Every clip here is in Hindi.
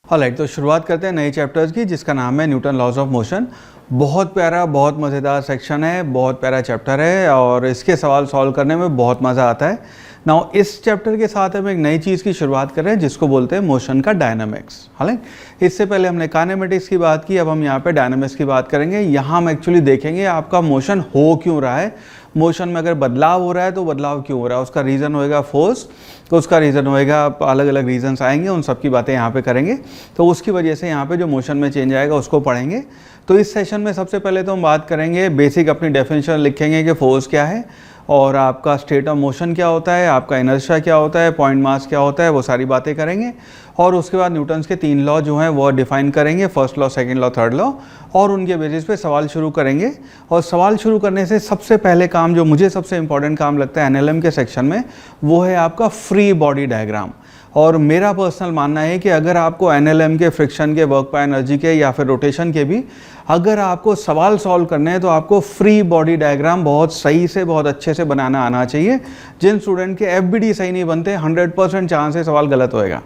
ऑलराइट, तो शुरुआत करते हैं नए चैप्टर्स की जिसका नाम है न्यूटन लॉज ऑफ मोशन। बहुत प्यारा, बहुत मज़ेदार सेक्शन है, बहुत प्यारा चैप्टर है और इसके सवाल सॉल्व करने में बहुत मज़ा आता है। नाउ इस चैप्टर के साथ हम एक नई चीज़ की शुरुआत कर रहे हैं जिसको बोलते हैं मोशन का डायनामिक्स। हालांकि इससे पहले हमने काइनेमेटिक्स की बात की, अब हम यहाँ पे डायनामिक्स की बात करेंगे। यहाँ हम एक्चुअली देखेंगे आपका मोशन हो क्यों रहा है, मोशन में अगर बदलाव हो रहा है तो बदलाव क्यों हो रहा है, उसका रीज़न होएगा फोर्स, तो उसका रीज़न होएगा, अलग अलग रीजंस आएंगे, उन सब की बातें यहाँ पे करेंगे। तो उसकी वजह से यहाँ पे जो मोशन में चेंज आएगा उसको पढ़ेंगे। तो इस सेशन में सबसे पहले तो हम बात करेंगे, बेसिक अपनी डेफिनेशन लिखेंगे कि फोर्स क्या है और आपका स्टेट ऑफ मोशन क्या होता है, आपका इनर्शिया क्या होता है, पॉइंट मास क्या होता है, वो सारी बातें करेंगे। और उसके बाद न्यूटन्स के 3 लॉ जो हैं वो डिफाइन करेंगे, first law, second law, third law, और उनके बेसिस पे सवाल शुरू करेंगे। और सवाल शुरू करने से सबसे पहले काम जो मुझे सबसे इंपॉर्टेंट काम लगता है एनएलएम के सेक्शन में, वो है आपका फ्री बॉडी डायग्राम। और मेरा पर्सनल मानना है कि अगर आपको एनएलएम के, फ्रिक्शन के, वर्क बाय एनर्जी के या फिर रोटेशन के भी अगर आपको सवाल सॉल्व करने हैं तो आपको फ्री बॉडी डायग्राम बहुत सही से, बहुत अच्छे से बनाना आना चाहिए। जिन स्टूडेंट के एफबीडी सही नहीं बनते 100% चांस है सवाल गलत होएगा,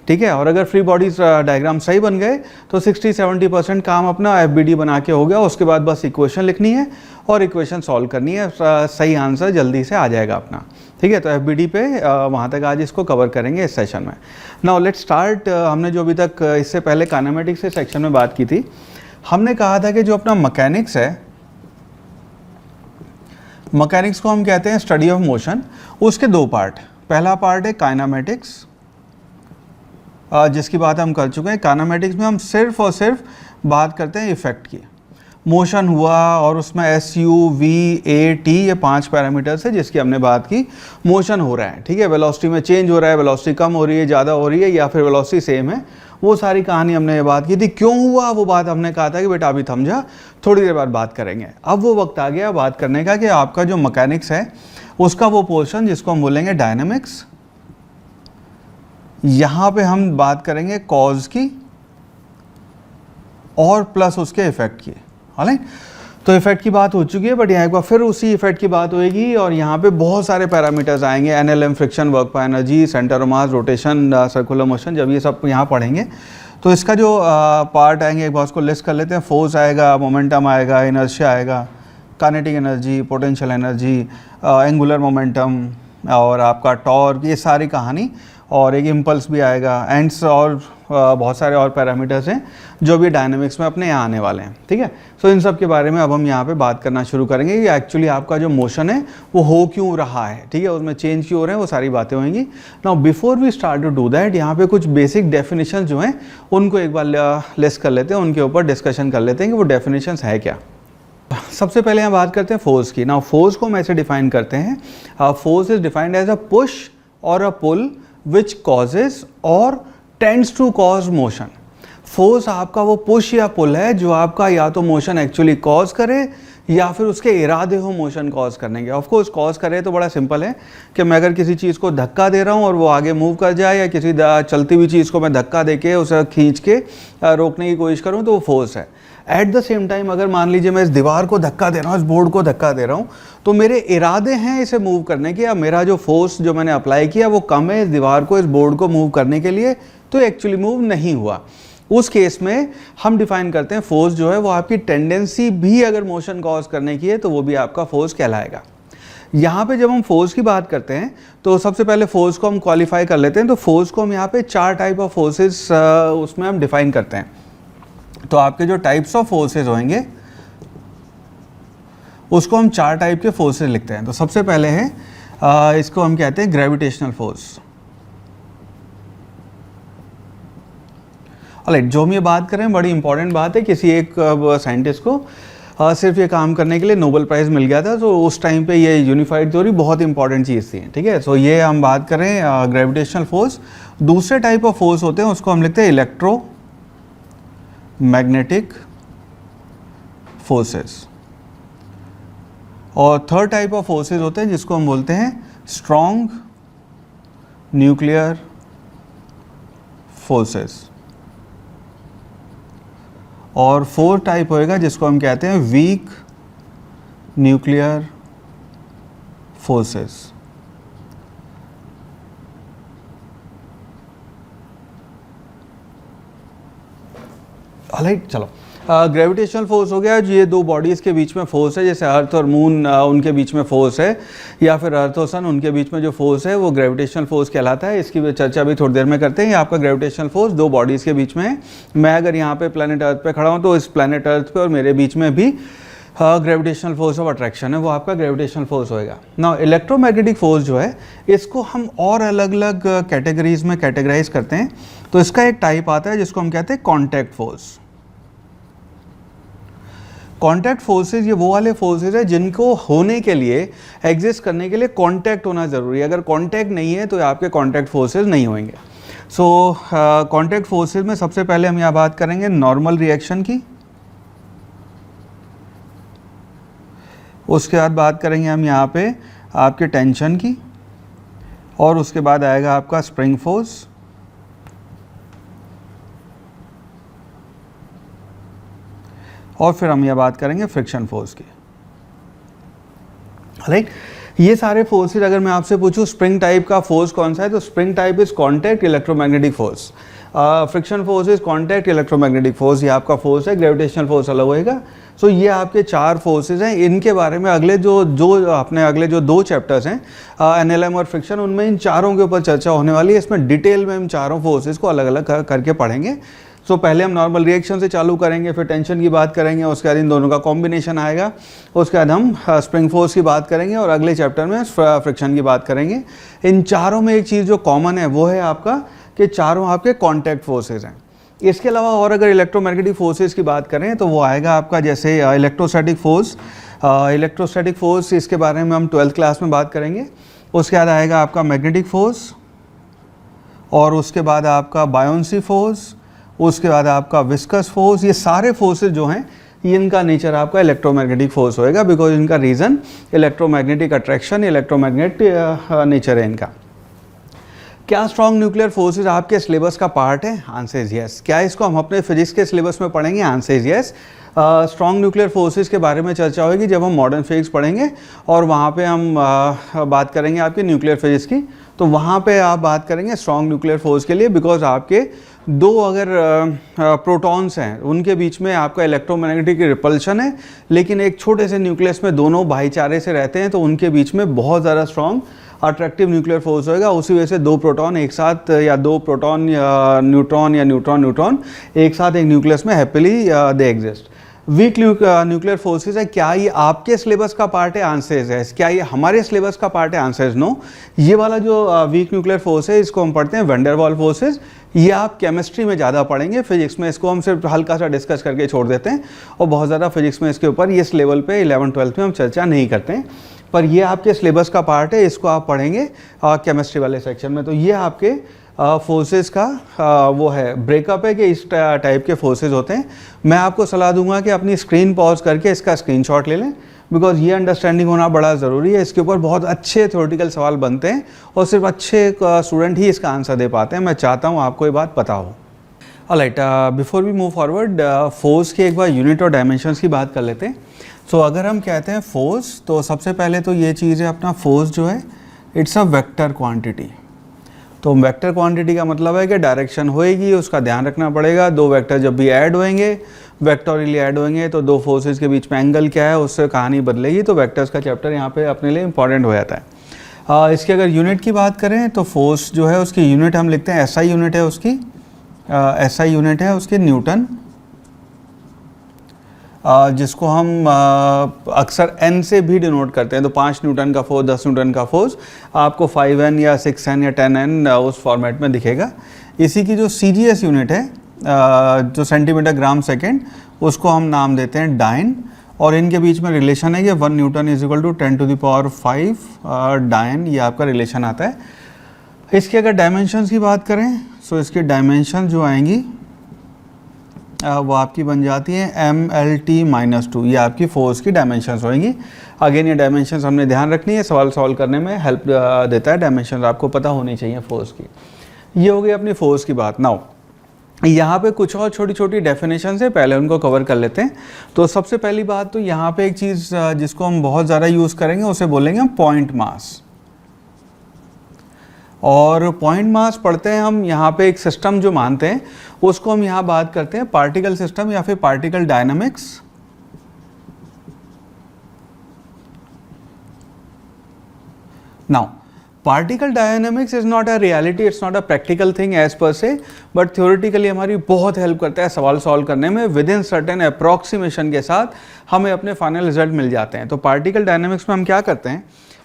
ठीक है। और अगर फ्री बॉडी डायग्राम सही बन गए तो 60-70% काम अपना एफबीडी बना के हो गया। उसके बाद बस इक्वेशन लिखनी है और इक्वेशन सॉल्व करनी है, सही आंसर जल्दी से आ जाएगा अपना, ठीक है। तो एफबीडी पे वहाँ तक आज इसको कवर करेंगे इस सेशन में। Now let's start. हमने जो अभी तक इससे पहले काइनेमेटिक्स के सेक्शन में बात की थी, हमने कहा था कि जो अपना मैकेनिक्स है, मैकेनिक्स को हम कहते हैं स्टडी ऑफ मोशन। उसके 2 पार्ट, पहला पार्ट है काइनेमेटिक्स जिसकी बात हम कर चुके हैं। काइनेमेटिक्स में हम सिर्फ और सिर्फ बात करते हैं इफेक्ट की। मोशन हुआ और उसमें S U V A T ये 5 पैरामीटर्स है जिसकी हमने बात की। मोशन हो रहा है, ठीक है, वेलोसिटी में चेंज हो रहा है, वेलोसिटी कम हो रही है, ज़्यादा हो रही है या फिर वेलोसिटी सेम है, वो सारी कहानी हमने ये बात की थी। क्यों हुआ वो बात हमने कहा था कि बेटा अभी थम जा, थोड़ी देर बाद बात करेंगे। अब वो वक्त आ गया बात करने का कि आपका जो मैकेनिक्स है उसका वो पोर्शन जिसको हम बोलेंगे डायनामिक्स। यहाँ पे हम बात करेंगे कॉज की और प्लस उसके इफेक्ट की। हालांकि तो इफेक्ट की बात हो चुकी है, बट यहाँ एक बार फिर उसी इफेक्ट की बात होगी और यहाँ पे बहुत सारे पैरामीटर्स आएंगे, NLM, friction, work by energy, centre of mass, rotation, circular motion. जब ये सब यहाँ पढ़ेंगे तो इसका जो पार्ट आएंगे एक बार उसको लिस्ट कर लेते हैं। फोर्स आएगा, मोमेंटम आएगा, इनर्शिया आएगा, kinetic energy, potential energy, angular momentum और आपका टॉर्क, ये सारी कहानी, और एक इम्पल्स भी आएगा, एंड्स, और बहुत सारे और पैरामीटर्स हैं जो भी डायनामिक्स में अपने यहाँ आने वाले हैं, ठीक है। सो इन सब के बारे में अब हम यहाँ पे बात करना शुरू करेंगे कि एक्चुअली आपका जो मोशन है वो हो क्यों रहा है, ठीक है, उसमें चेंज क्यों हो रहे हैं, वो सारी बातें होंगी। Now before we start to do that, यहाँ पे कुछ बेसिक डेफिनेशन जो हैं उनको एक बार लिस्ट कर लेते हैं, उनके ऊपर डिस्कशन कर लेते हैं कि वो डेफिनेशन है क्या। सबसे पहले हम बात करते हैं फोर्स की। नाउ फोर्स को हम ऐसे डिफाइन करते हैं, force is defined as a push or a pull which causes or tends to cause motion। Force आपका वो पुश या पुल है जो आपका या तो मोशन एक्चुअली कॉज करे या फिर उसके इरादे हो मोशन कॉज करने के। ऑफकोर्स कॉज करे तो बड़ा सिंपल है कि मैं अगर किसी चीज़ को धक्का दे रहा हूँ और वो आगे मूव कर जाए, या किसी चलती हुई चीज़ को मैं धक्का दे के उसे खींच के रोकने की कोशिश करूँ तो वो फोर्स है। एट द सेम टाइम अगर मान लीजिए मैं इस दीवार को धक्का दे रहा हूँ, इस बोर्ड को धक्का दे रहा हूँ, तो मेरे इरादे हैं इसे मूव करने के, या मेरा जो फोर्स जो मैंने अप्लाई किया वो कम है इस दीवार को, इस बोर्ड को मूव करने के लिए, तो एक्चुअली मूव नहीं हुआ। उस केस में हम डिफाइन करते हैं फोर्स जो है वो आपकी टेंडेंसी भी अगर मोशन कॉज करने की है तो वो भी आपका फोर्स कहलाएगा। यहाँ पे जब हम फोर्स की बात करते हैं तो सबसे पहले फोर्स को हम क्वालिफाई कर लेते हैं। तो फोर्स को हम यहाँ पे 4 टाइप ऑफ फोर्सेस उसमें हम डिफाइन करते हैं। तो आपके जो टाइप्स ऑफ फोर्सेस होंगे उसको हम 4 टाइप के फोर्सेस लिखते हैं। तो सबसे पहले है इसको हम कहते हैं ग्रेविटेशनल फोर्स। ऑलराइट, जो हम ये बात करें बड़ी इंपॉर्टेंट बात है। किसी एक साइंटिस्ट को सिर्फ ये काम करने के लिए नोबेल प्राइज़ मिल गया था, तो उस टाइम पे ये यूनिफाइड थ्योरी बहुत इंपॉर्टेंट चीज़ थी, ठीक है। सो ये हम बात करें ग्रेविटेशनल फोर्स। दूसरे टाइप ऑफ फोर्स होते हैं उसको हम लिखते हैं इलेक्ट्रो मैग्नेटिक फोर्सेस। और थर्ड टाइप ऑफ फोर्सेस होते हैं जिसको हम बोलते हैं स्ट्रॉन्ग न्यूक्लियर फोर्सेस। और फोर्थ टाइप होएगा जिसको हम कहते हैं वीक न्यूक्लियर फोर्सेस। ऑलराइट, चलो ग्रेविटेशनल फोर्स हो गया जो ये दो बॉडीज़ के बीच में फोर्स है, जैसे अर्थ और मून उनके बीच में फोर्स है, या फिर अर्थ और सन उनके बीच में जो फोर्स है वो ग्रेविटेशनल फोर्स कहलाता है। इसकी भी चर्चा भी थोड़ी देर में करते हैं। ये आपका ग्रेविटेशनल फोर्स दो बॉडीज़ के बीच में है। मैं अगर यहाँ पे प्लैनेट अर्थ पे खड़ा हूँ तो इस प्लैनेट अर्थ पे और मेरे बीच में भी ग्रेविटेशनल फोर्स ऑफ अट्रैक्शन है, वो आपका ग्रेविटेशनल फोर्स होएगा। नाउ इलेक्ट्रोमैग्नेटिक फोर्स जो है इसको हम और अलग अलग कैटेगरीज में कैटेगराइज करते हैं। तो इसका एक टाइप आता है जिसको हम कहते हैं कॉन्टैक्ट फोर्स। कॉन्टैक्ट फोर्सेज ये वो वाले फोर्सेज है जिनको होने के लिए, एग्जिस्ट करने के लिए कॉन्टैक्ट होना ज़रूरी है। अगर कॉन्टैक्ट नहीं है तो आपके कॉन्टैक्ट फोर्सेज नहीं होंगे। सो कॉन्टैक्ट फोर्सेज में सबसे पहले हम यहाँ बात करेंगे नॉर्मल रिएक्शन की, उसके बाद बात करेंगे हम यहाँ पे आपके टेंशन की, और उसके बाद आएगा आपका स्प्रिंग फोर्स, और फिर हम यह बात करेंगे फ्रिक्शन फोर्स की। राइट, ये सारे फोर्सेज अगर मैं आपसे पूछूं स्प्रिंग टाइप का फोर्स कौन सा है, तो spring type is contact electromagnetic force, friction force is contact electromagnetic force, ये आपका फोर्स है। ग्रेविटेशनल फोर्स अलग होएगा। सो ये आपके चार फोर्सेज हैं। इनके बारे में अगले जो दो चैप्टर्स हैं एनएलएम और फ्रिक्शन, उनमें इन चारों के ऊपर चर्चा होने वाली है। इसमें डिटेल में हम चारों फोर्सेज को अलग अलग करके पढ़ेंगे। सो पहले हम नॉर्मल रिएक्शन से चालू करेंगे, फिर टेंशन की बात करेंगे, उसके बाद इन दोनों का कॉम्बिनेशन आएगा, उसके बाद हम स्प्रिंग फोर्स की बात करेंगे, और अगले चैप्टर में फ्रिक्शन की बात करेंगे। इन चारों में एक चीज़ जो कॉमन है वो है आपका कि चारों आपके कॉन्टैक्ट फोर्सेज हैं। इसके अलावा और अगर इलेक्ट्रोमैग्नेटिक फोर्सेज की बात करें तो वो आएगा आपका जैसे इलेक्ट्रोस्टैटिक फोर्स। इलेक्ट्रोस्टैटिक फोर्स इसके बारे में हम 12th क्लास में बात करेंगे। उसके बाद आएगा आपका मैग्नेटिक फोर्स, और उसके बाद आपका बायोंसी फोर्स, उसके बाद आपका विस्कस फोर्स। ये सारे फोर्सेज जो हैं इनका नेचर आपका इलेक्ट्रोमैग्नेटिक फोर्स होएगा, बिकॉज इनका reason electromagnetic attraction, electromagnetic nature है इनका। क्या स्ट्रॉन्ग न्यूक्लियर फोर्सेज आपके सिलेबस का पार्ट है? Answer is yes. क्या इसको हम अपने फिजिक्स के सिलेबस में पढ़ेंगे? Answer is yes. Strong nuclear forces के बारे में चर्चा होगी जब हम मॉडर्न फिजिक्स पढ़ेंगे, और वहाँ पे हम बात करेंगे आपकी न्यूक्लियर फिजिक्स की। तो वहाँ पे आप बात करेंगे स्ट्रॉन्ग न्यूक्लियर फोर्स के लिए, बिकॉज आपके दो अगर प्रोटॉन्स हैं उनके बीच में आपका इलेक्ट्रोमैग्नेटिक रिपल्शन है, लेकिन एक छोटे से न्यूक्लियस में दोनों भाईचारे से रहते हैं, तो उनके बीच में बहुत ज़्यादा स्ट्रॉन्ग अट्रैक्टिव न्यूक्लियर फोर्स होएगा। उसी वजह से दो प्रोटॉन एक साथ, या दो प्रोटॉन या न्यूट्रॉन न्यूट्रॉन एक साथ एक न्यूक्लियस में happily they exist. Weak nuclear forces है, क्या ये आपके सिलेबस का पार्ट है? आंसर है। क्या ये हमारे सिलेबस का पार्ट है? Answer no. ये वाला जो वीक न्यूक्लियर फोर्स है इसको हम पढ़ते हैं वैन डेर वाल्स फोर्सेज। ये आप केमिस्ट्री में ज़्यादा पढ़ेंगे, फिजिक्स में इसको हम सिर्फ हल्का सा डिस्कस करके छोड़ देते हैं, और बहुत ज़्यादा फिजिक्स में इसके ऊपर इस लेवल पे 11th-12th में हम चर्चा नहीं करते हैं। पर ये आपके सिलेबस का पार्ट है, इसको आप पढ़ेंगे केमिस्ट्री वाले सेक्शन में। तो ये आपके फोर्सेस का वो है ब्रेकअप है कि इस टाइप के फोर्सेस होते हैं। मैं आपको सलाह दूंगा कि अपनी स्क्रीन पॉज करके इसका स्क्रीनशॉट ले लें, बिकॉज ये अंडरस्टैंडिंग होना बड़ा ज़रूरी है। इसके ऊपर बहुत अच्छे थ्योरेटिकल सवाल बनते हैं, और सिर्फ अच्छे स्टूडेंट ही इसका आंसर दे पाते हैं। मैं चाहता हूँ आपको ये बात पता हो। Alright, before we move forward, force के एक बार यूनिट और डायमेंशंस की बात कर लेते हैं। सो अगर हम कहते हैं फोर्स, तो सबसे पहले तो ये चीज़ है अपना फोर्स जो है इट्स अ वेक्टर क्वांटिटी। तो वेक्टर क्वांटिटी का मतलब है कि डायरेक्शन होएगी, उसका ध्यान रखना पड़ेगा। दो वेक्टर जब भी ऐड होंगे, वेक्टोरियली ऐड होंगे, तो दो फोर्सेस के बीच में एंगल क्या है उससे कहानी बदलेगी। तो वेक्टर्स का चैप्टर यहाँ पे अपने लिए इंपॉर्टेंट हो जाता है। इसकी अगर यूनिट की बात करें तो फोर्स जो है उसकी यूनिट हम लिखते हैं SI यूनिट है उसकी, SI यूनिट है उसकी न्यूटन, जिसको हम अक्सर N से भी डिनोट करते हैं। तो 5 न्यूटन का फोर्स, 10 न्यूटन का फोर्स आपको 5N या 6N या 10N उस फॉर्मेट में दिखेगा। इसी की जो CGS यूनिट है जो सेंटीमीटर ग्राम सेकेंड, उसको हम नाम देते हैं डाइन, और इनके बीच में रिलेशन है कि 1 newton is equal to 10⁵ dyne, ये आपका रिलेशन आता है। इसके अगर डायमेंशंस की बात करें तो इसकी डायमेंशन जो आएंगी वो आपकी बन जाती है MLT-2, ये आपकी फोर्स की डायमेंशंस होंगी। अगेन ये डायमेंशंस हमने ध्यान रखनी है, सवाल सॉल्व करने में हेल्प देता है। डायमेंशंस आपको पता होनी चाहिए फोर्स की। ये हो गई अपनी फोर्स की बात। नाउ यहाँ पे कुछ और छोटी छोटी डेफिनेशंस है, पहले उनको कवर कर लेते हैं। तो सबसे पहली बात तो यहाँ पे एक चीज़ जिसको हम बहुत ज़्यादा यूज़ करेंगे उसे बोलेंगे हम पॉइंट मास। और पॉइंट मास पढ़ते हैं हम यहाँ पे एक सिस्टम जो मानते हैं उसको हम यहाँ बात करते हैं पार्टिकल सिस्टम या फिर particle dynamics. Now particle dynamics is not a reality, it's not a practical thing as per se, but theoretically हमारी बहुत हेल्प करता है सवाल सॉल्व करने में। विद इन सर्टेन अप्रॉक्सीमेशन के साथ हमें अपने फाइनल रिजल्ट मिल जाते हैं। तो पार्टिकल डायनामिक्स में हम क्या करते हैं,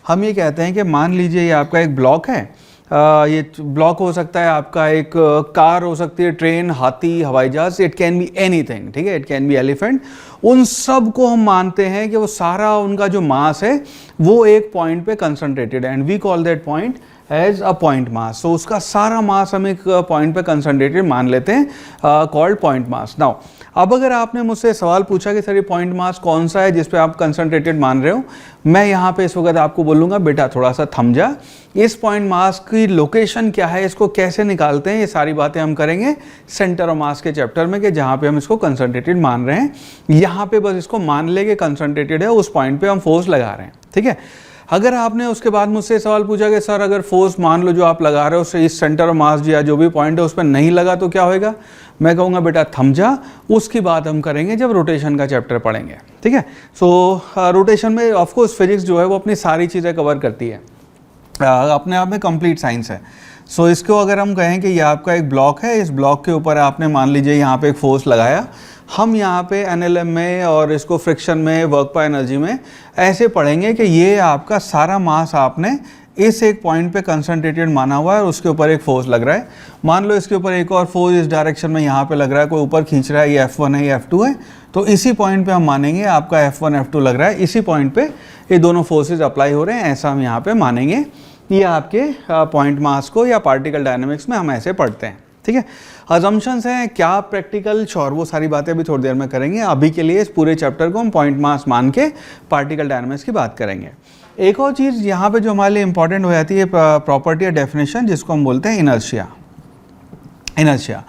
हम ये कहते हैं कि मान लीजिए ये आपका एक ब्लॉक है, ये ब्लॉक हो सकता है आपका एक कार हो सकती है, ट्रेन, हाथी, हवाई जहाज, इट कैन बी एनीथिंग, ठीक है, इट कैन बी एलिफेंट। उन सब को हम मानते हैं कि वो सारा उनका जो मास है वो एक पॉइंट पे कंसंट्रेटेड है and we call that point as a point mass. So उसका सारा मास हम एक पॉइंट पे कंसंट्रेटेड मान लेते हैं, कॉल्ड पॉइंट मास। नाउ अब अगर आपने मुझसे सवाल पूछा कि सर ये पॉइंट मास कौन सा है जिस पे आप कंसंट्रेटेड मान रहे हो, मैं यहाँ पे इस वक्त आपको बोलूँगा बेटा थोड़ा सा थम जा, इस पॉइंट मास की लोकेशन क्या है, इसको कैसे निकालते हैं, ये सारी बातें हम करेंगे सेंटर ऑफ मास के चैप्टर में, कि जहाँ पे हम इसको कंसंट्रेटेड मान रहे हैं। यहाँ पे बस इसको मान ले कि कंसंट्रेटेड है, उस पॉइंट पे हम फोर्स लगा रहे हैं, ठीक है। अगर आपने उसके बाद मुझसे सवाल पूछा कि सर अगर फोर्स मान लो जो आप लगा रहे हो उससे इस सेंटर ऑफ मास या जो भी पॉइंट है उस पर नहीं लगा तो क्या होएगा, मैं कहूँगा बेटा थम जा, उसकी बात हम करेंगे जब रोटेशन का चैप्टर पढ़ेंगे, ठीक है। सो रोटेशन में ऑफकोर्स फिजिक्स जो है वो अपनी सारी चीज़ें कवर करती है, अपने आप में कंप्लीट साइंस है। सो इसको अगर हम कहें कि ये आपका एक ब्लॉक है, इस ब्लॉक के ऊपर आपने मान लीजिए यहाँ पे एक फोर्स लगाया, हम यहाँ पे एनएलएम में और इसको फ्रिक्शन में, वर्क पर एनर्जी में ऐसे पढ़ेंगे कि ये आपका सारा मास आपने इस एक पॉइंट पे कंसंट्रेटेड माना हुआ है और उसके ऊपर एक फोर्स लग रहा है। मान लो इसके ऊपर एक और फोर्स इस डायरेक्शन में यहाँ पे लग रहा है, कोई ऊपर खींच रहा है, ये F1 है, ये F2 है, तो इसी पॉइंट पे हम मानेंगे आपका F1 F2 लग रहा है, इसी पॉइंट पे ये दोनों फोर्सेज अप्लाई हो रहे हैं, ऐसा हम यहाँ पे मानेंगे। ये आपके पॉइंट मास को या पार्टिकल डायनामिक्स में हम ऐसे पढ़ते हैं, ठीक है। अजम्पशंस हैं क्या प्रैक्टिकल, और वो सारी बातें अभी थोड़ी देर में करेंगे। अभी के लिए इस पूरे चैप्टर को हम पॉइंट मास मान के पार्टिकल डायनामिक्स की बात करेंगे। एक और चीज़ यहाँ पे जो हमारे लिए इंपॉर्टेंट हो जाती है, प्रॉपर्टी या डेफिनेशन, जिसको हम बोलते हैं इनर्शिया। इनर्शिया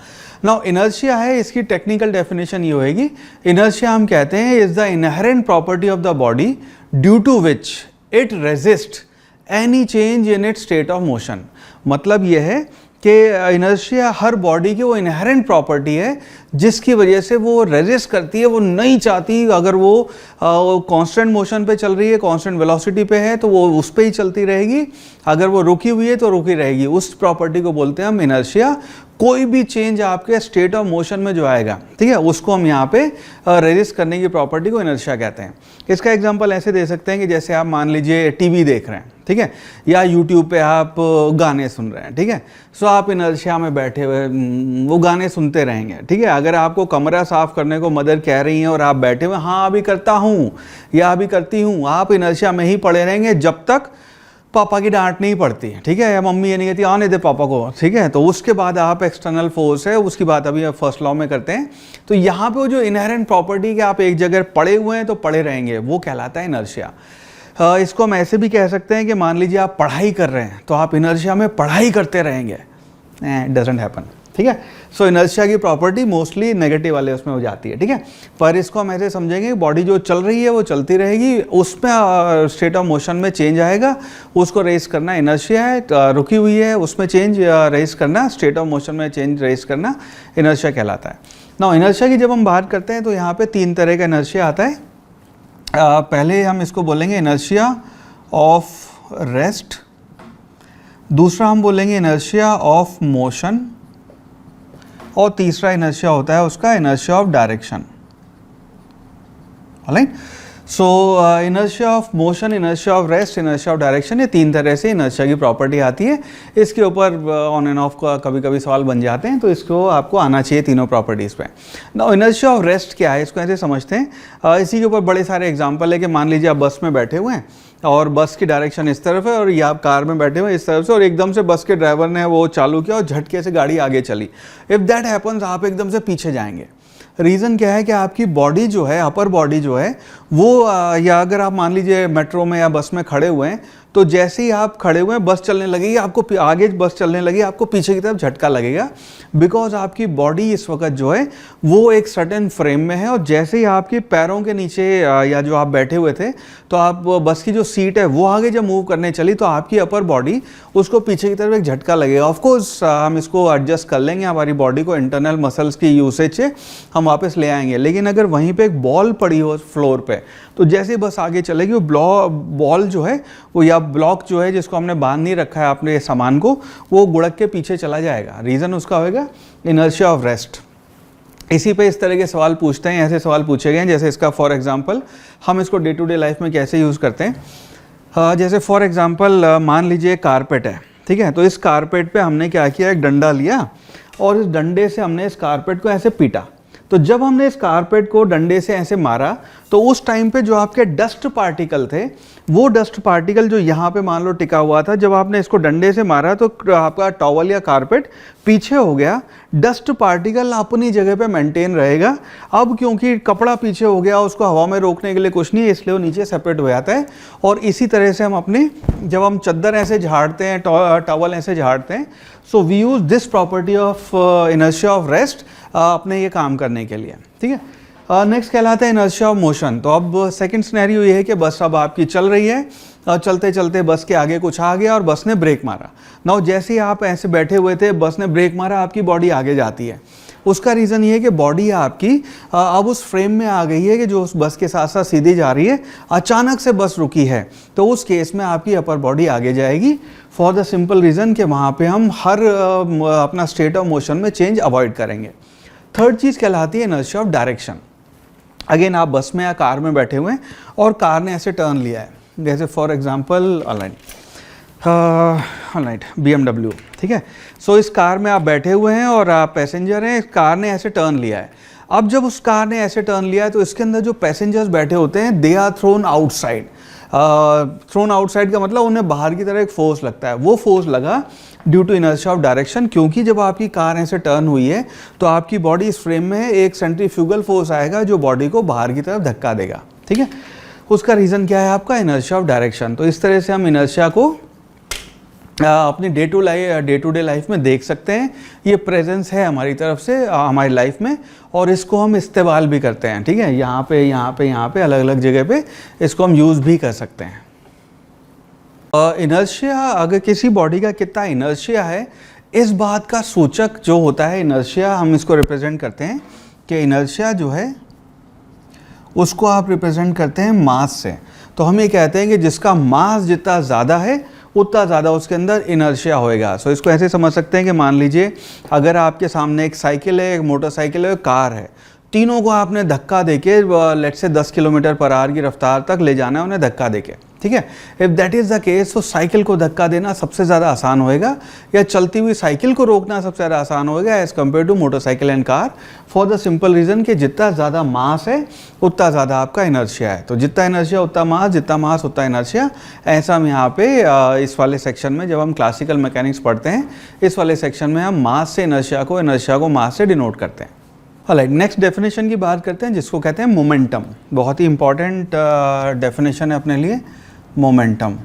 नाउ इनर्शिया है, इसकी टेक्निकल डेफिनेशन ये होएगी, इनर्शिया हम कहते हैं is the inherent property of the body due to which it resist any change in it state of motion. मतलब यह है कि इनर्शिया हर बॉडी की वो इनहेरेंट प्रॉपर्टी है जिसकी वजह से वो रेजिस्ट करती है, वो नहीं चाहती, अगर वो कांस्टेंट मोशन पे चल रही है, कांस्टेंट वेलोसिटी पे है तो वो उस पे ही चलती रहेगी, अगर वो रुकी हुई है तो रुकी रहेगी। उस प्रॉपर्टी को बोलते हैं हम इनर्शिया। कोई भी चेंज आपके स्टेट ऑफ मोशन में जो आएगा, ठीक है, उसको हम यहाँ पे रेजिस्ट करने की प्रॉपर्टी को इनर्शिया कहते हैं। इसका एग्जांपल ऐसे दे सकते हैं कि जैसे आप मान लीजिए टीवी देख रहे हैं, ठीक है, या यूट्यूब पे आप गाने सुन रहे हैं, ठीक है। सो आप इनर्शिया में बैठे हुए वो गाने सुनते रहेंगे, ठीक है। अगर आपको कमरा साफ करने को मदर कह रही हैं और आप बैठे हुए हाँ अभी करता हूँ या अभी करती हूँ, आप इनर्शिया में ही पड़े रहेंगे जब तक पापा की डांट नहीं पड़ती, ठीक है, या मम्मी ये नहीं कहती आने दे पापा को, ठीक है। तो उसके बाद आप एक्सटर्नल फोर्स है उसकी बात अभी फर्स्ट लॉ में करते हैं। तो यहाँ पे वो जो इनहेरेंट प्रॉपर्टी कि आप एक जगह पड़े हुए हैं तो पड़े रहेंगे, वो कहलाता है इनर्शिया। इसको हम ऐसे भी कह सकते हैं कि मान लीजिए आप पढ़ाई कर रहे हैं तो आप इनर्शिया में पढ़ाई करते रहेंगे, डजंट हैपन, ठीक है। सो इनर्शिया की प्रॉपर्टी मोस्टली नेगेटिव वाले उसमें हो जाती है, ठीक है। पर इसको हम ऐसे समझेंगे बॉडी जो चल रही है वो चलती रहेगी, उसमें स्टेट ऑफ मोशन में चेंज आएगा, उसको रेस करना इनर्शिया है। रुकी हुई है उसमें चेंज रेस करना, स्टेट ऑफ मोशन में चेंज रेस करना इनर्शिया कहलाता है। नाउ इनर्शिया की जब हम बात करते हैं तो यहाँ पे 3 तरह का इनर्शिया आता है। पहले हम इसको बोलेंगे इनर्शिया ऑफ रेस्ट, दूसरा हम बोलेंगे इनर्शिया ऑफ मोशन, और तीसरा इनर्शिया होता है उसका inertia of direction. Alright, so inertia of motion, inertia of rest, inertia of direction, ये 3 तरह से इनर्शिया की प्रॉपर्टी आती है। इसके ऊपर ऑन एंड ऑफ का कभी कभी सवाल बन जाते हैं, तो इसको आपको आना चाहिए तीनों प्रॉपर्टीज़ पे। नाउ इनर्शिया ऑफ रेस्ट क्या है, इसको ऐसे समझते हैं, इसी के ऊपर बड़े सारे एग्जाम्पल है कि मान लीजिए आप बस में बैठे हुए हैं और बस की डायरेक्शन इस तरफ है और ये आप कार में बैठे हुए इस तरफ से, और एकदम से बस के ड्राइवर ने वो चालू किया और झटके से गाड़ी आगे चली। इफ़ दैट हैपन्स आप एकदम से पीछे जाएंगे। रीज़न क्या है कि आपकी बॉडी जो है, अपर बॉडी जो है वो, या अगर आप मान लीजिए मेट्रो में या बस में खड़े हुए हैं तो जैसे ही आप खड़े हुए हैं बस चलने लगेगी, आपको आगे बस चलने लगी, आपको पीछे की तरफ झटका लगेगा, बिकॉज आपकी बॉडी इस वक्त जो है वो एक सर्टेन फ्रेम में है। और जैसे ही आपके पैरों के नीचे या जो आप बैठे हुए थे, तो आप बस की जो सीट है वो आगे जब मूव करने चली तो आपकी अपर बॉडी उसको पीछे की तरफ एक झटका लगेगा। ऑफ कोर्स हम इसको एडजस्ट कर लेंगे, हमारी बॉडी को इंटरनल मसल्स की यूसेज से हम वापस ले आएंगे। लेकिन अगर वहीं पे एक बॉल पड़ी हो फ्लोर पे, तो जैसे ही बस आगे चलेगी वो बॉल जो है वो, या ब्लॉक जो है जिसको हमने बांध नहीं रखा है अपने सामान को, वो गुड़क के पीछे चला जाएगा। रीज़न उसका होगा इनर्शिया ऑफ रेस्ट। इसी पे इस तरह के सवाल पूछते हैं, ऐसे सवाल पूछे गए हैं जैसे इसका फॉर एग्जांपल हम इसको डे टू डे लाइफ में कैसे यूज़ करते हैं। जैसे फॉर एग्जांपल मान लीजिए कारपेट है, ठीक है, तो इस कारपेट पे हमने क्या किया, एक डंडा लिया और इस डंडे से हमने इस कारपेट को ऐसे पीटा। तो जब हमने इस कारपेट को डंडे से ऐसे मारा तो उस टाइम पे जो आपके डस्ट पार्टिकल थे, वो डस्ट पार्टिकल जो यहाँ पे मान लो टिका हुआ था, जब आपने इसको डंडे से मारा तो आपका टॉवल या कारपेट पीछे हो गया, डस्ट पार्टिकल अपनी जगह पे मेंटेन रहेगा। अब क्योंकि कपड़ा पीछे हो गया, उसको हवा में रोकने के लिए कुछ नहीं है, इसलिए वो नीचे सेपरेट हो जाता है। और इसी तरह से हम अपने, जब हम चद्दर ऐसे झाड़ते हैं, टॉवल ऐसे झाड़ते हैं, so we use this property of inertia of rest अपने ये काम करने के लिए, ठीक है। नेक्स्ट कहलाता है इनर्शिया ऑफ मोशन। तो अब सेकंड सिनेरियो ये है कि बस अब आपकी चल रही है, चलते चलते बस के आगे कुछ आ गया और बस ने ब्रेक मारा। नाउ जैसे ही आप ऐसे बैठे हुए थे, बस ने ब्रेक मारा, आपकी बॉडी आगे जाती है। उसका रीज़न ये है कि बॉडी आपकी अब उस फ्रेम में आ गई है कि जो उस बस के साथ साथ सीधी जा रही है। अचानक से बस रुकी है तो उस केस में आपकी अपर बॉडी आगे जाएगी, फॉर द सिंपल रीज़न कि वहाँ पे हम हर अपना स्टेट ऑफ मोशन में चेंज अवॉइड करेंगे। थर्ड चीज़ कहलाती है इनर्शिया ऑफ डायरेक्शन। अगेन आप बस में या कार में बैठे हुए हैं और कार ने ऐसे टर्न लिया है, जैसे फॉर एग्जांपल ऑलराइट BMW, ठीक है। सो इस कार में आप बैठे हुए हैं और आप पैसेंजर हैं, इस कार ने ऐसे टर्न लिया है। अब जब उस कार ने ऐसे टर्न लिया है तो इसके अंदर जो पैसेंजर्स बैठे होते हैं, they are thrown outside. Thrown outside का मतलब उन्हें बाहर की तरह एक फोर्स लगता है, वो फोर्स लगा due to inertia of direction. क्योंकि जब आपकी कार ऐसे टर्न हुई है तो आपकी बॉडी इस फ्रेम में है, एक सेंट्रीफ्यूगल फोर्स आएगा जो बॉडी को बाहर की तरफ धक्का देगा, ठीक है। उसका रीज़न क्या है आपका, इनर्शिया ऑफ डायरेक्शन। तो इस तरह से हम इनर्शिया को अपनी डे टू डे लाइफ में देख सकते हैं। ये प्रेजेंस है हमारी तरफ से हमारी लाइफ में, और इसको हम इस्तेमाल भी करते हैं, ठीक है। यहाँ पे अलग अलग जगह पे इसको हम यूज़ भी कर सकते हैं। इनर्शिया, अगर किसी बॉडी का कितना इनर्शिया है, इस बात का सूचक जो होता है इनर्शिया, हम इसको रिप्रेजेंट करते हैं कि इनर्शिया जो है उसको आप रिप्रेजेंट करते हैं मास से। तो हम ये कहते हैं कि जिसका मास जितना ज़्यादा है उतना ज़्यादा उसके अंदर इनर्शिया होएगा। सो इसको ऐसे समझ सकते हैं कि मान लीजिए अगर आपके सामने एक साइकिल है, एक मोटरसाइकिल है, एक कार है, तीनों को आपने धक्का देके let's say 10 kilometre per hour की रफ्तार तक ले जाना है उन्हें धक्का देके, ठीक है। If that is the case, तो साइकिल को धक्का देना सबसे ज़्यादा आसान होएगा, या चलती हुई साइकिल को रोकना सबसे ज़्यादा आसान होएगा as compare to motorcycle and car, for the simple reason कि जितना ज़्यादा मास है उतना ज़्यादा आपका इनर्शिया है। तो जितना इनर्शिया उतना मास, जितना मास उतना इनर्शिया। ऐसा हम यहाँ पे इस वाले सेक्शन में जब हम क्लासिकल मैकेनिक्स पढ़ते हैं, इस वाले सेक्शन में हम मास से इनर्शिया को मास से डिनोट करते हैं। ऑलराइट, नेक्स्ट डेफिनेशन की बात करते हैं जिसको कहते हैं मोमेंटम। बहुत ही इंपॉर्टेंट डेफिनेशन है अपने लिए मोमेंटम,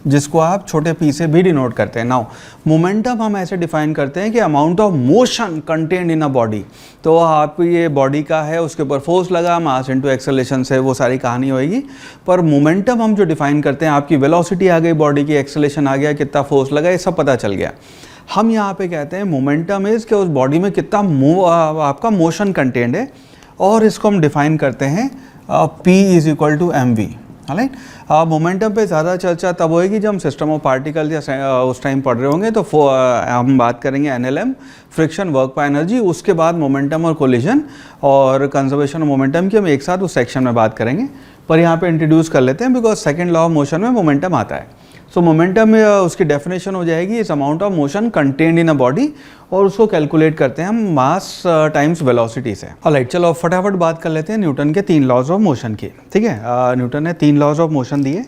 जिसको आप छोटे पी से भी डिनोट करते हैं। नाउ मोमेंटम हम ऐसे डिफाइन करते हैं कि amount of motion contained in a body. तो आप ये बॉडी का है, उसके ऊपर फोर्स लगा, मास इनटू एक्सेलरेशन से वो सारी कहानी होएगी। पर मोमेंटम हम जो डिफाइन करते हैं, आपकी वेलोसिटी आ गई, बॉडी की एक्सेलरेशन आ गया, कितना फोर्स लगा, ये सब पता चल गया। हम यहाँ पे कहते हैं मोमेंटम इज़ कि उस बॉडी में कितना आपका मोशन कंटेंट है, और इसको हम डिफाइन करते हैं P is equal to mv। Right, momentum पे ज़्यादा चर्चा तब होएगी जब हम सिस्टम ऑफ पार्टिकल या उस टाइम पढ़ रहे होंगे। तो हम बात करेंगे NLM, friction, work by energy. उसके बाद मोमेंटम और कोलिजन और कंजर्वेशन ऑफ मोमेंटम की हम एक साथ उस सेक्शन में बात करेंगे। पर यहाँ पे इंट्रोड्यूस कर लेते हैं because second law of motion में मोमेंटम आता है। सो मोमेंटम में उसकी डेफिनेशन हो जाएगी इस amount of motion contained in a body, और उसको कैलकुलेट करते हैं हम मास टाइम्स वेलोसिटी से। ऑलराइट, चलो फटाफट बात कर लेते हैं न्यूटन के 3 लॉज ऑफ मोशन की, ठीक है। न्यूटन ने 3 लॉज ऑफ मोशन दिए।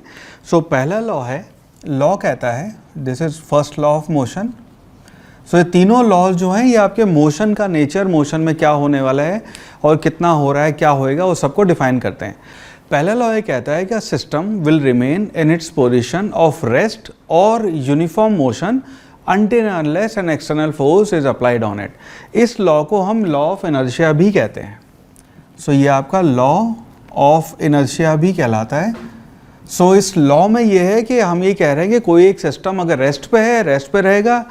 सो पहला लॉ है, लॉ कहता है, this is first law of motion. So ये तीनों लॉज जो हैं ये आपके मोशन का नेचर, मोशन में क्या होने वाला है और कितना हो रहा है, क्या होएगा, वो सबको डिफाइन करते हैं। पहला लॉ ये कहता है कि system will remain in its position of rest और uniform motion until unless an external force is applied on it. इस लॉ को हम लॉ ऑफ इनर्शिया भी कहते हैं. सो ये आपका लॉ ऑफ इनर्शिया भी कहलाता है. सो इस लॉ में ये है कि हम ये कह रहे हैं कि कोई एक सिस्टम अगर रेस्ट पे है, रेस्ट पे रहेगा.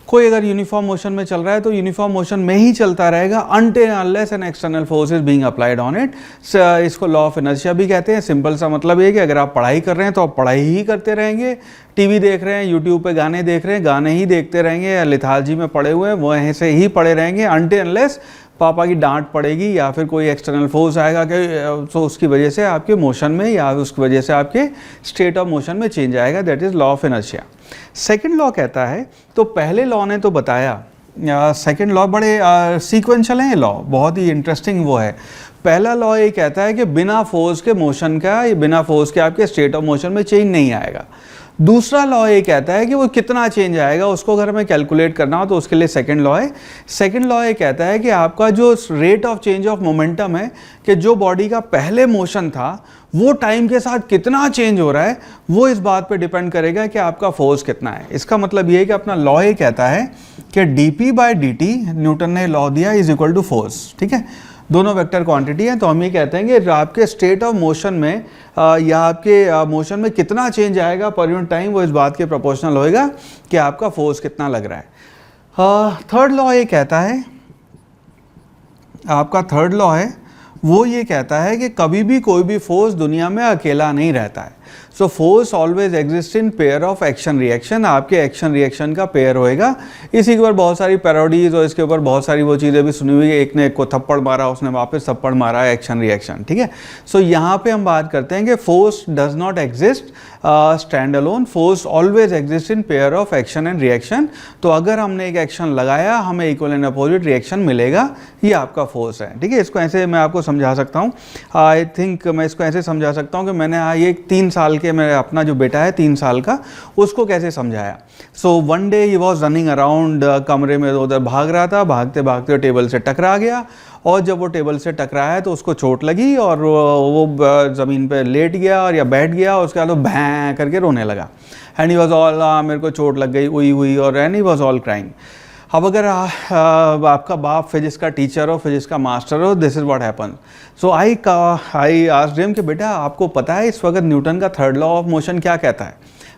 कोई अगर यूनिफॉर्म मोशन में चल रहा है तो यूनिफॉर्म मोशन में ही चलता रहेगा until unless an external force is being applied on it. इसको लॉ ऑफ इनर्शिया भी कहते हैं. सिंपल सा मतलब ये कि अगर आप पढ़ाई कर रहे हैं तो आप पढ़ाई ही करते रहेंगे. टीवी देख रहे हैं, यूट्यूब पे गाने देख रहे हैं, गाने ही देखते रहेंगे, या लिथार्जी में पड़े हुए हैं वो ऐसे ही पड़े रहेंगे until unless पापा की डांट पड़ेगी या फिर कोई एक्सटर्नल फोर्स आएगा कि तो उसकी वजह से आपके मोशन में या उसकी वजह से आपके स्टेट ऑफ मोशन में चेंज आएगा. That is law of inertia. Second law कहता है, तो पहले लॉ ने तो बताया, सेकंड लॉ बड़े सीक्वेंशियल हैं. ये लॉ बहुत ही इंटरेस्टिंग वो है. पहला लॉ ये कहता है कि बिना फोर्स के मोशन का, बिना फोर्स के आपके स्टेट ऑफ मोशन में चेंज नहीं आएगा. दूसरा लॉ ये कहता है कि वो कितना चेंज आएगा उसको अगर हमें कैलकुलेट करना हो तो उसके लिए सेकंड लॉ है. सेकंड लॉ ये कहता है कि आपका जो rate of change of momentum है, कि जो बॉडी का पहले मोशन था वो टाइम के साथ कितना चेंज हो रहा है, वो इस बात पे डिपेंड करेगा कि आपका फोर्स कितना है. इसका मतलब ये है कि अपना लॉ ये कहता है कि dp/dt न्यूटन ने लॉ दिया इज इक्वल टू फोर्स. ठीक है, दोनों वेक्टर क्वांटिटी है. तो हम ये कहते हैं कि आपके स्टेट ऑफ मोशन में या आपके मोशन में कितना चेंज आएगा पर यूनिट टाइम, वो इस बात के प्रोपोर्शनल होएगा कि आपका फोर्स कितना लग रहा है. थर्ड लॉ ये कहता है, आपका थर्ड लॉ है वो ये कहता है कि कभी भी कोई भी फोर्स दुनिया में अकेला नहीं रहता है. So force always exist in pair of action reaction. आपके एक्शन रिएक्शन का पेयर होएगा. इसी के ऊपर बहुत सारी पैरोडीज और इसके ऊपर बहुत सारी वो चीज़ें भी सुनी हुई है. एक ने एक को थप्पड़ मारा, उसने वापस थप्पड़ मारा, एक्शन रिएक्शन. ठीक है, सो यहाँ पे हम बात करते हैं कि force does not exist stand alone. Force always exist in pair of action and reaction. तो अगर हमने एक एक्शन लगाया हमें इक्वल एंड अपोजिट रिएक्शन मिलेगा, ये आपका फोर्स है. ठीक है, इसको ऐसे मैं आपको समझा सकता हूँ. आई थिंक मैं इसको ऐसे समझा सकता हूँ कि मैंने ये 3 साल के मेरे अपना जो बेटा है 3 साल का, उसको कैसे समझाया. So one day he was running around, कमरे में उधर भाग रहा था, भागते भागते टेबल से टकरा गया. और जब वो टेबल से टकराया तो उसको चोट लगी और वो ज़मीन पे लेट गया और या बैठ गया. उसके बाद वो भैं करके रोने लगा. एंड ही वॉज ऑल, मेरे को चोट लग गई, हुई और and he was all crying. अब अगर आपका बाप फिजिक्स का टीचर हो, फिजिक्स का मास्टर हो, this is what happen. So I asked him कि बेटा आपको पता है इस वक्त न्यूटन का थर्ड लॉ ऑफ मोशन क्या कहता है.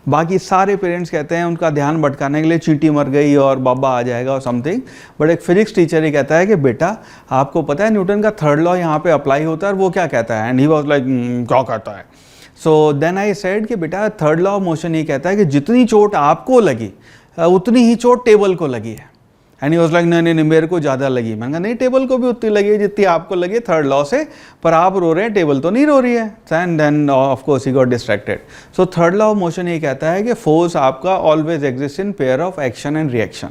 बाकी सारे पेरेंट्स कहते हैं उनका ध्यान भटकाने के लिए चींटी मर गई और बाबा आ जाएगा और समथिंग. बट एक फिजिक्स टीचर ही कहता है कि बेटा आपको पता है न्यूटन का थर्ड लॉ यहाँ पे अप्लाई होता है और वो क्या कहता है. एंड ही वॉज लाइक क्या कहता है. सो देन आई सेड कि बेटा थर्ड लॉ ऑफ मोशन ये कहता है कि जितनी चोट आपको लगी उतनी ही चोट टेबल को लगी है. एंड ही वाज लाइक नहीं मेरे को ज़्यादा लगी. मैंने कहा नहीं, टेबल को भी उतनी लगी है जितनी आपको लगी थर्ड लॉ से, पर आप रो रहे हैं, टेबल तो नहीं रो रही है. And then of course he got distracted. So third law of motion ये कहता है कि फोर्स आपका always exist in pair of action and reaction.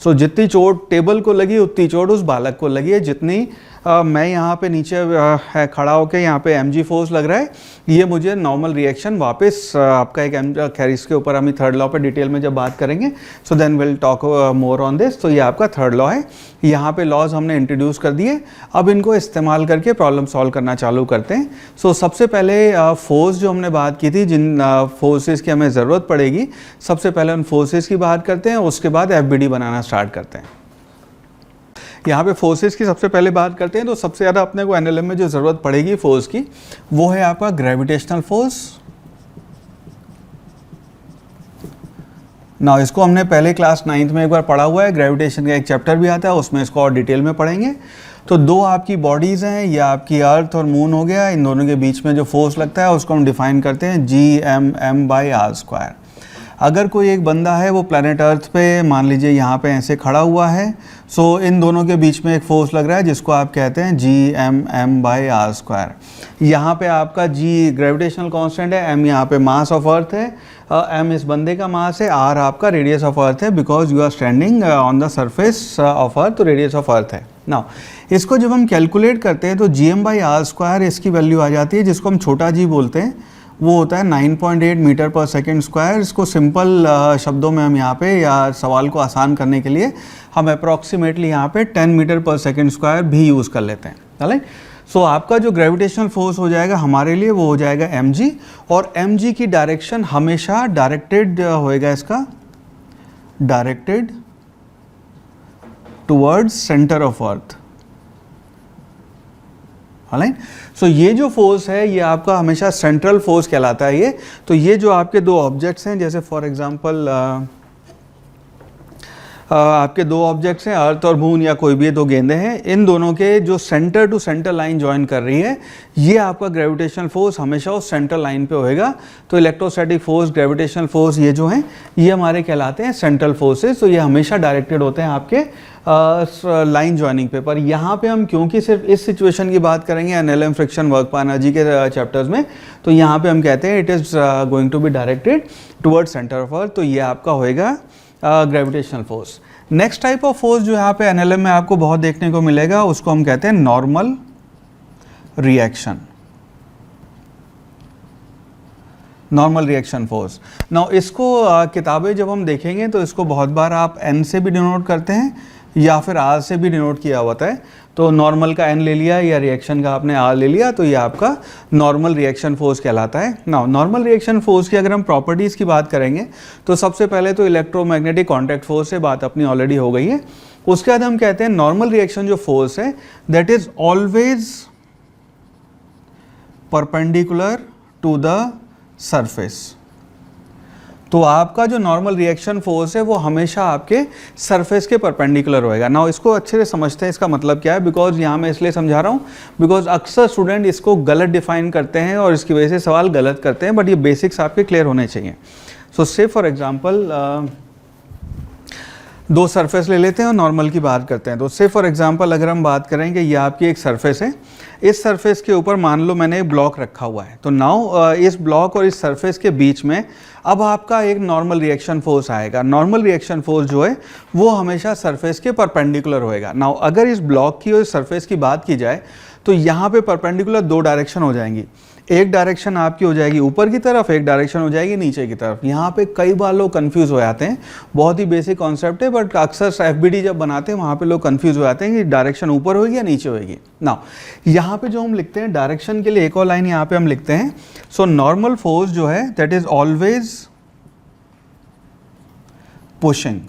So जितनी चोट टेबल को लगी उतनी चोट उस बालक को लगी है. जितनी मैं यहाँ पे नीचे खड़ा होकर यहाँ पे mg फोर्स लग रहा है, ये मुझे नॉर्मल रिएक्शन वापस आपका एक खैर इसके ऊपर हम थर्ड लॉ पे डिटेल में जब बात करेंगे. So then will talk more on this. तो ये आपका थर्ड लॉ है. यहाँ पे लॉज हमने इंट्रोड्यूस कर दिए. अब इनको इस्तेमाल करके प्रॉब्लम सॉल्व करना चालू करते हैं. सो सबसे पहले फोर्स जो हमने बात की थी, जिन फोर्सेस की हमें ज़रूरत पड़ेगी, सबसे पहले उन फोर्सेस की बात करते हैं, उसके बाद FBD बनाना स्टार्ट करते हैं. यहाँ पे फोर्सेस की सबसे पहले बात करते हैं. तो सबसे ज़्यादा अपने को NLM में जो ज़रूरत पड़ेगी फोर्स की, वो है आपका ग्रेविटेशनल फोर्स. ना इसको हमने पहले क्लास 9th में एक बार पढ़ा हुआ है. ग्रेविटेशन का एक चैप्टर भी आता है, उसमें इसको और डिटेल में पढ़ेंगे. तो दो आपकी बॉडीज़ हैं, ये आपकी अर्थ और मून हो गया. इन दोनों के बीच में जो फोर्स लगता है उसको हम डिफाइन करते हैं Gm/m/r². अगर कोई एक बंदा है वो प्लैनेट अर्थ पे मान लीजिए यहाँ पे ऐसे खड़ा हुआ है, सो इन दोनों के बीच में एक फोर्स लग रहा है जिसको आप कहते हैं Gmm/r². यहाँ पे आपका G ग्रेविटेशनल कांस्टेंट है, m यहाँ पे मास ऑफ अर्थ है, m इस बंदे का मास है, r आपका रेडियस ऑफ अर्थ है, because you are standing on the surface of earth, तो रेडियस ऑफ अर्थ है. नाउ इसको जब हम कैलकुलेट करते हैं तो Gm/r² इसकी वैल्यू आ जाती है, जिसको हम छोटा g बोलते हैं. वो होता है 9.8 मीटर पर सेकेंड स्क्वायर. इसको सिंपल शब्दों में हम यहाँ पे या सवाल को आसान करने के लिए हम अप्रॉक्सीमेटली यहाँ पे 10 मीटर पर सेकेंड स्क्वायर भी यूज़ कर लेते हैं. राइट. सो आपका जो ग्रेविटेशनल फोर्स हो जाएगा हमारे लिए वो हो जाएगा mg, और mg की डायरेक्शन हमेशा डायरेक्टेड होएगा, इसका directed towards centre of earth. Alright, so ये जो फोर्स है ये आपका हमेशा सेंट्रल फोर्स कहलाता है ये। तो ये जो आपके दो ऑब्जेक्ट्स हैं, जैसे फॉर एग्जांपल आपके दो ऑब्जेक्ट्स हैं अर्थ और मून, या कोई भी दो गेंदे हैं, इन दोनों के जो centre to centre line join कर रही है, ये आपका ग्रेविटेशनल फोर्स हमेशा उस सेंट्रल लाइन पे होएगा। तो इलेक्ट्रोस्टैटिक फोर्स, ग्रेविटेशनल फोर्स, ये जो हैं ये हमारे कहलाते हैं सेंट्रल फोर्सेस। तो ये हमेशा डायरेक्टेड होते हैं आपके लाइन ज्वाइनिंग पे। पर यहाँ पे हम क्योंकि सिर्फ इस सिचुएशन की बात करेंगे एनएलएम फ्रिक्शन वर्क पर एनर्जी के चैप्टर्स में, तो यहाँ पे हम कहते हैं it is going to be directed towards centre of earth. तो ये आपका होएगा gravitational force. Next type of force जो यहाँ पे एनएलएम में आपको बहुत देखने को मिलेगा, उसको हम कहते हैं normal reaction, normal reaction force. Now इसको किताबें जब हम देखेंगे तो इसको बहुत बार आप एन से भी डिनोट करते हैं या फिर आर से भी डिनोट किया होता है। तो नॉर्मल का एन ले लिया या रिएक्शन का आपने आर ले लिया, तो ये आपका नॉर्मल रिएक्शन फोर्स कहलाता है। नाउ नॉर्मल रिएक्शन फोर्स की अगर हम प्रॉपर्टीज़ की बात करेंगे तो सबसे पहले तो इलेक्ट्रोमैग्नेटिक कॉन्टैक्ट फोर्स से बात अपनी ऑलरेडी हो गई है। उसके बाद हम कहते हैं नॉर्मल रिएक्शन जो फोर्स है that is always perpendicular to the surface. तो आपका जो नॉर्मल रिएक्शन फोर्स है वो हमेशा आपके सरफेस के परपेंडिकुलर होएगा। नाउ इसको अच्छे से समझते हैं, इसका मतलब क्या है, बिकॉज यहाँ मैं इसलिए समझा रहा हूँ बिकॉज अक्सर स्टूडेंट इसको गलत डिफाइन करते हैं और इसकी वजह से सवाल गलत करते हैं, बट ये बेसिक्स आपके क्लियर होने चाहिए। सो से फॉर एग्जांपल दो सरफेस ले लेते हैं और नॉर्मल की बात करते हैं। तो से फॉर एग्जांपल अगर हम बात करेंगे ये आपकी एक सरफेस है, इस सरफेस के ऊपर मान लो मैंने एक ब्लॉक रखा हुआ है। तो नाउ इस ब्लॉक और इस सरफेस के बीच में अब आपका एक नॉर्मल रिएक्शन फोर्स आएगा। नॉर्मल रिएक्शन फोर्स जो है वो हमेशा सरफेस के परपेंडिकुलर होएगा। नाउ अगर इस ब्लॉक की और इस सरफेस की बात की जाए तो यहाँ पे परपेंडिकुलर दो डायरेक्शन हो जाएंगी। एक डायरेक्शन आपकी हो जाएगी ऊपर की तरफ, एक डायरेक्शन हो जाएगी नीचे की तरफ। यहाँ पे कई बार लोग कंफ्यूज हो जाते हैं, बहुत ही बेसिक कॉन्सेप्ट है, बट अक्सर एफबीडी जब बनाते हैं वहाँ पे लोग कंफ्यूज हो जाते हैं कि डायरेक्शन ऊपर होगी या नीचे होगी। नाउ यहाँ पे जो हम लिखते हैं डायरेक्शन के लिए एक और लाइन यहाँ पे हम लिखते हैं, सो नॉर्मल फोर्स जो है that is always pushing.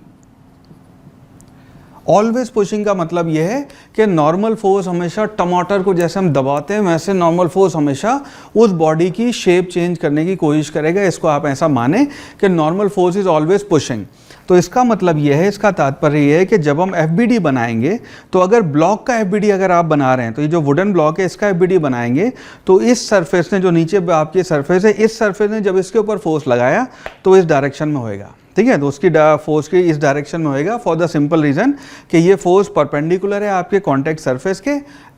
Always pushing का मतलब यह है कि नॉर्मल फोर्स हमेशा टमाटर को जैसे हम दबाते हैं वैसे नॉर्मल फोर्स हमेशा उस बॉडी की शेप चेंज करने की कोशिश करेगा। इसको आप ऐसा माने कि normal force is always pushing. तो इसका मतलब यह है, इसका तात्पर्य यह है कि जब हम एफबीडी बनाएंगे तो अगर ब्लॉक का एफबीडी अगर आप बना रहे हैं तो ये जो वुडन ब्लॉक है इसका एफबीडी बनाएंगे तो इस सरफेस ने, जो नीचे आपकी सरफेस है, इस सरफेस ने जब इसके ऊपर फोर्स लगाया तो इस डायरेक्शन में होएगा। ठीक है, तो उसकी फोर्स की इस डायरेक्शन में होएगा फॉर द सिंपल रीजन कि ये फोर्स परपेंडिकुलर है आपके कॉन्टैक्ट सरफेस के,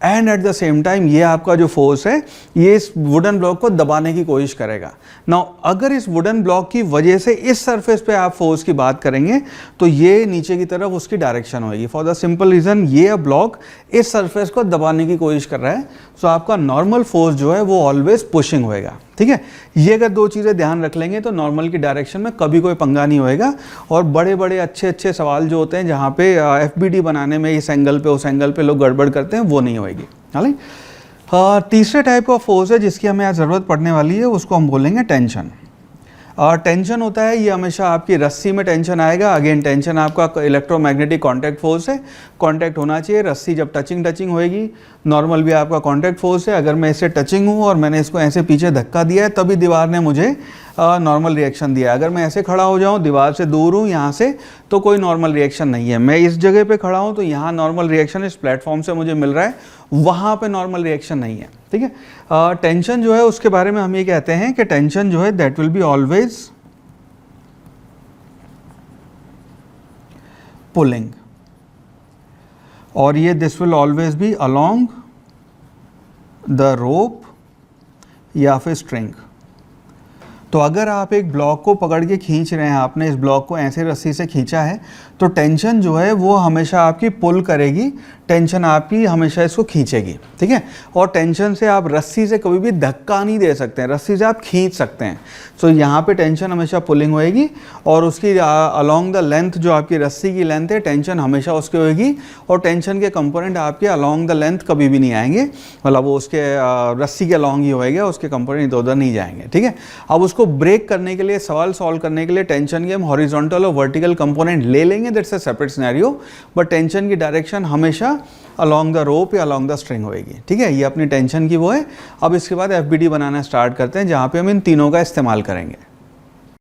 and at the same time ये आपका जो फोर्स है ये इस वुडन ब्लॉक को दबाने की कोशिश करेगा। नाउ अगर इस वुडन ब्लॉक की वजह से इस सरफेस पे आप फोर्स की बात करेंगे तो ये नीचे की तरफ उसकी डायरेक्शन होगी फॉर द सिंपल रीजन ये ब्लॉक इस सरफेस को दबाने की कोशिश कर रहा है। सो आपका नॉर्मल फोर्स जो है वो ऑलवेज पुशिंग होएगा। ठीक है, ये अगर दो चीज़ें ध्यान रख लेंगे तो नॉर्मल की डायरेक्शन में कभी कोई पंगा नहीं होएगा। और बड़े बड़े अच्छे अच्छे सवाल जो होते हैं जहाँ पे एफबीडी बनाने में इस एंगल पे उस एंगल पे लोग गड़बड़ करते हैं वो नहीं होएगी। हालांकि तीसरे टाइप ऑफ फोर्स है जिसकी हमें आज ज़रूरत पड़ने वाली है, उसको हम बोलेंगे टेंशन। टेंशन होता है ये हमेशा आपकी रस्सी में टेंशन आएगा। अगेन टेंशन आपका इलेक्ट्रोमैग्नेटिक कांटेक्ट फोर्स है, कांटेक्ट होना चाहिए। रस्सी जब टचिंग होएगी, नॉर्मल भी आपका कांटेक्ट फोर्स है। अगर मैं इससे टचिंग हूँ और मैंने इसको ऐसे पीछे धक्का दिया है तभी दीवार ने मुझे नॉर्मल रिएक्शन दिया। अगर मैं ऐसे खड़ा हो जाऊँ, दीवार से दूर हूँ यहाँ से, तो कोई नॉर्मल रिएक्शन नहीं है। मैं इस जगह पे खड़ा हूँ तो यहाँ नॉर्मल रिएक्शन इस प्लेटफॉर्म से मुझे मिल रहा है, वहाँ पे नॉर्मल रिएक्शन नहीं है। ठीक है, टेंशन जो है उसके बारे में हम ये कहते हैं कि टेंशन जो है that will be always pulling, और ये this will always be along the rope या फिर स्ट्रिंग। तो अगर आप एक ब्लॉक को पकड़ के खींच रहे हैं, आपने इस ब्लॉक को ऐसे रस्सी से खींचा है, तो टेंशन जो है वो हमेशा आपकी पुल करेगी, टेंशन आपकी हमेशा इसको खींचेगी, ठीक है। और टेंशन से आप रस्सी से कभी भी धक्का नहीं दे सकते हैं, रस्सी से आप खींच सकते हैं। सो यहाँ पे टेंशन हमेशा पुलिंग होएगी और उसकी अलोंग द लेंथ, जो आपकी रस्सी की लेंथ है, टेंशन हमेशा उसकी होएगी और टेंशन के कंपोनेंट आपके अलोंग द लेंथ कभी भी नहीं आएंगे, मतलब वो उसके रस्सी के अलोंग ही होएगा, उसके कंपोनेंट इधर उधर नहीं जाएंगे, ठीक है। अब उसको ब्रेक करने के लिए, सवाल सॉल्व करने के लिए टेंशन के हम हॉरिजॉन्टल और वर्टिकल कंपोनेंट ले लेंगे, that's a separate scenario, but tension की डायरेक्शन हमेशा अलोंग द रोप या अलोंग द स्ट्रिंग होएगी, ठीक है। ये अपनी टेंशन की वो है। अब इसके बाद एफबीडी बनाना स्टार्ट करते हैं, जहाँ पे हम इन तीनों का इस्तेमाल करेंगे।